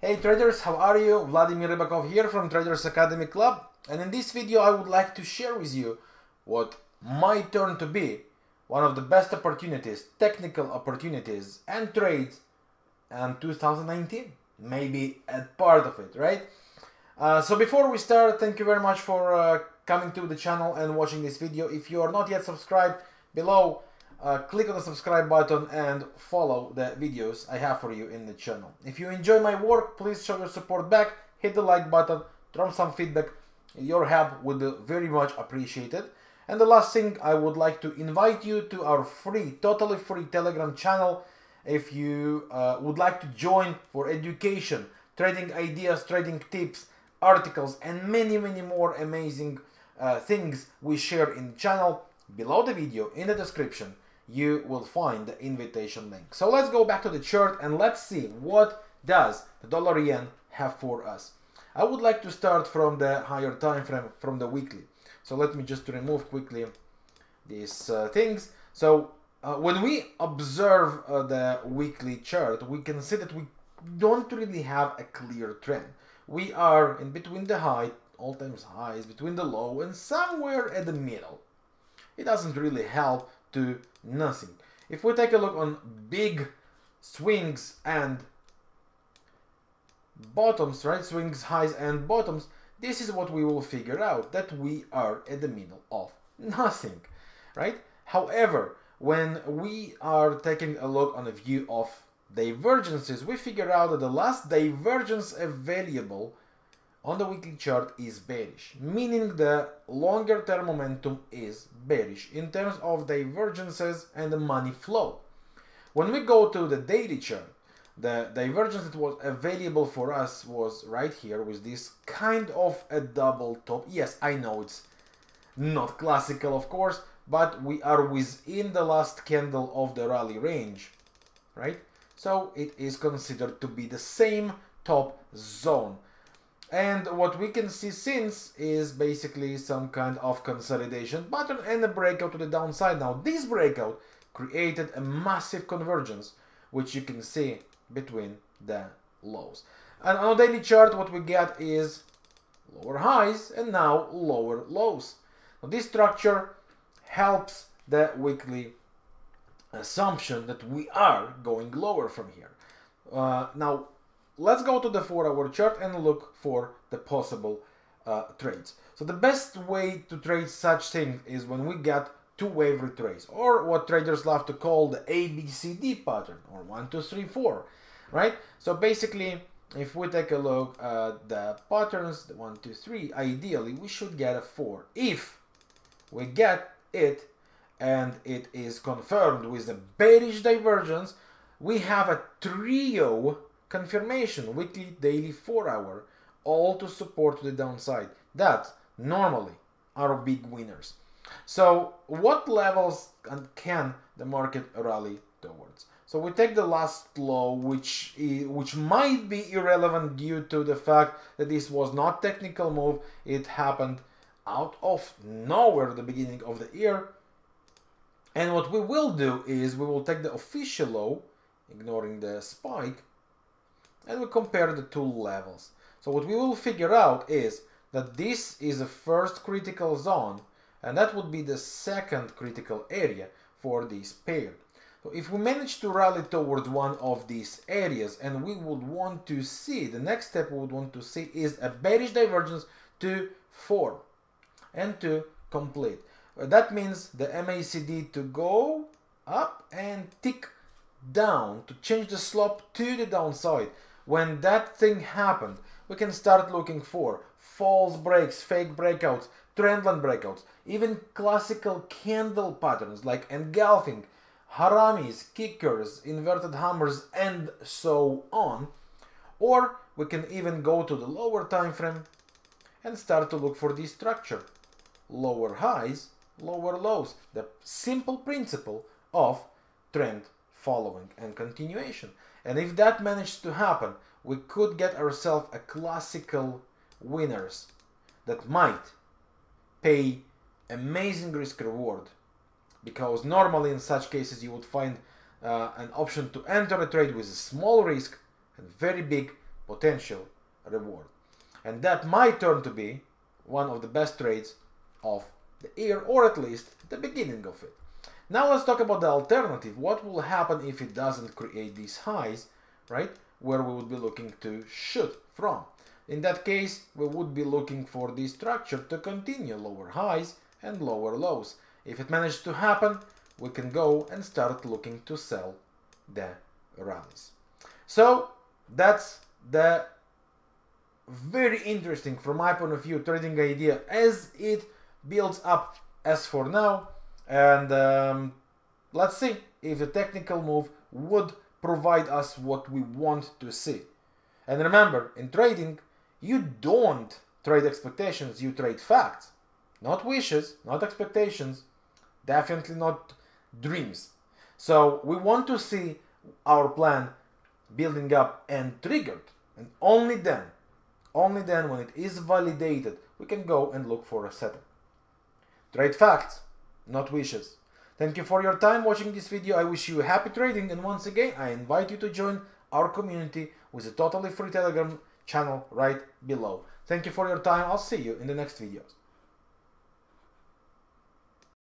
Hey traders, how are you? Vladimir Ribakov here from Traders Academy Club, and in this video I would like to share with you what might turn to be one of the best opportunities, technical opportunities and trades in 2019. Maybe a part of it, right? So before we start, thank you very much for coming to the channel and watching this video. If you are not yet subscribed, below click on the subscribe button and follow the videos I have for you in the channel. If you enjoy my work, please show your support back, hit the like button, drop some feedback. Your help would be very much appreciated. And the last thing, I would like to invite you to our free, totally free Telegram channel. If you would like to join for education, trading ideas, trading tips, articles, and many more amazing things we share in the channel, below the video in the description you will find the invitation link. So let's go back to the chart and let's see what does the dollar yen have for us. I would like to start from the higher time frame, from the weekly. So let me just remove quickly these things. So when we observe the weekly chart, we can see that we don't really have a clear trend. We are in between the high, all-time highs, between the low, and somewhere at the middle. It doesn't really help to nothing. If we take a look on big swings and bottoms, right, swings, highs and bottoms, this is what we will figure out, that we are at the middle of nothing, right? However, when we are taking a look on a view of divergences, we figure out that the last divergence available on the weekly chart is bearish, meaning the longer term momentum is bearish in terms of divergences and the money flow. When we go to the daily chart, the divergence that was available for us was right here with this kind of a double top. Yes, I know it's not classical, of course, but we are within the last candle of the rally range, right? So it is considered to be the same top zone. And what we can see since is basically some kind of consolidation pattern and a breakout to the downside. Now this breakout created a massive convergence, which you can see between the lows. And on a daily chart, what we get is lower highs and now lower lows. Now this structure helps the weekly assumption that we are going lower from here. Now let's go to the 4-hour chart and look for the possible trades. So the best way to trade such thing is when we get two wave retrace, or what traders love to call the ABCD pattern, or 1, 2, 3, 4, right? So basically, if we take a look at the patterns, the 1, 2, 3, ideally we should get a 4. If we get it and it is confirmed with a bearish divergence, we have a trio confirmation, weekly, daily, 4-hour, all to support the downside. That normally are big winners. So what levels can the market rally towards? So we take the last low, which might be irrelevant due to the fact that this was not technical move. It happened out of nowhere at the beginning of the year. And what we will do is we will take the official low, ignoring the spike, and we compare the two levels. So what we will figure out is that this is the first critical zone, and that would be the second critical area for this pair. So if we manage to rally towards one of these areas, and we would want to see, the next step we would want to see is a bearish divergence to form and to complete. That means the MACD to go up and tick down, to change the slope to the downside. When that thing happened, we can start looking for false breaks, fake breakouts, trendline breakouts, even classical candle patterns like engulfing, haramis, kickers, inverted hammers, and so on. Or we can even go to the lower time frame and start to look for this structure. Lower highs, lower lows. The simple principle of trend following and continuation. And if that managed to happen, we could get ourselves a classical winners that might pay amazing risk reward, because normally in such cases you would find an option to enter a trade with a small risk and very big potential reward. And that might turn to be one of the best trades of the year, or at least the beginning of it. Now let's talk about the alternative. What will happen if it doesn't create these highs, right? Where we would be looking to shoot from. In that case, we would be looking for this structure to continue lower highs and lower lows. If it manages to happen, we can go and start looking to sell the rallies. So that's the very interesting, from my point of view, trading idea as it builds up as for now. And let's see if the technical move would provide us what we want to see. And remember, in trading, you don't trade expectations, you trade facts. Not wishes, not expectations, definitely not dreams. So we want to see our plan building up and triggered. And only then when it is validated, we can go and look for a setup. Trade facts, not wishes. Thank you for your time watching this video. I wish you happy trading, and once again I invite you to join our community with a totally free Telegram channel right below. Thank you for your time. I'll see you in the next videos.